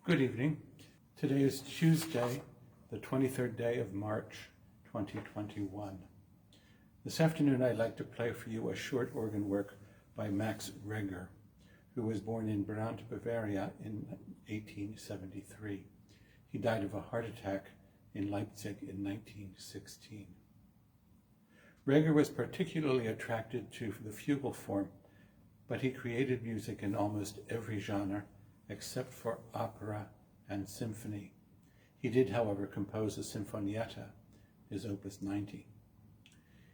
Good evening. Today is Tuesday, the 23rd day of March, 2021. This afternoon I'd like to play for you a short organ work by Max Reger, who was born in Brandt, Bavaria in 1873. He died of a heart attack in Leipzig in 1916. Reger was particularly attracted to the fugal form, but he created music in almost every genre except for opera and symphony. He did, however, compose a sinfonietta, his Opus 90.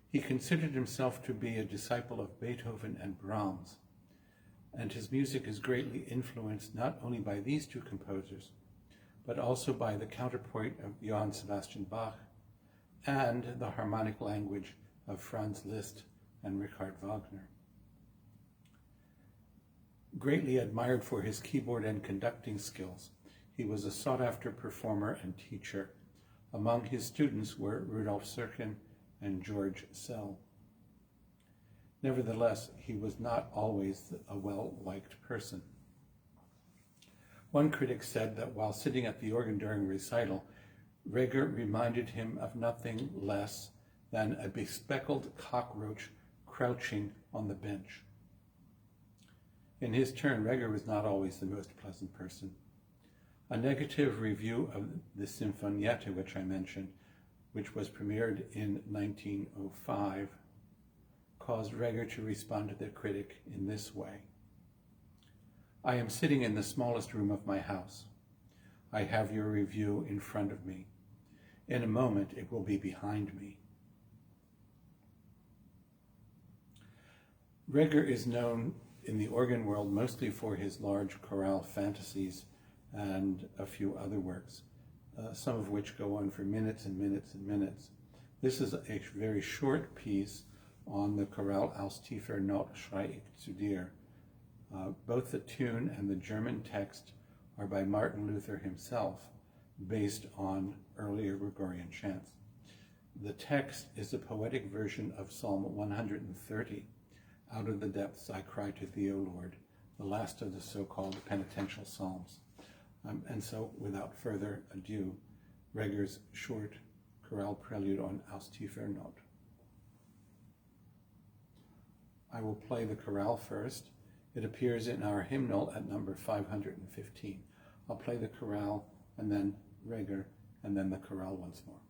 He considered himself to be a disciple of Beethoven and Brahms, and his music is greatly influenced not only by these two composers, but also by the counterpoint of Johann Sebastian Bach and the harmonic language of Franz Liszt and Richard Wagner. Greatly admired for his keyboard and conducting skills, he was a sought-after performer and teacher. Among his students were Rudolf Serkin and George Szell. Nevertheless, he was not always a well-liked person. One critic said that while sitting at the organ during a recital, Reger reminded him of nothing less than a bespectacled cockroach crouching on the bench. In his turn, Reger was not always the most pleasant person. A negative review of the Sinfonietta, which I mentioned, which was premiered in 1905, caused Reger to respond to the critic in this way. "I am sitting in the smallest room of my house. I have your review in front of me. In a moment, it will be behind me." Reger is known in the organ world mostly for his large chorale fantasies and a few other works, some of which go on for minutes and minutes and minutes. This is a very short piece on the chorale Aus Tiefer Not schrei ich zu dir. Both the tune and the German text are by Martin Luther himself, based on earlier Gregorian chants. The text is a poetic version of Psalm 130, "Out of the depths I cry to thee, O Lord," the last of the so-called penitential psalms. And so, without further ado, Reger's short chorale prelude on Aus Tiefer Not. I will play the chorale first. It appears in our hymnal at number 515. I'll play the chorale, and then Reger, and then the chorale once more.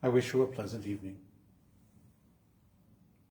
I wish you a pleasant evening.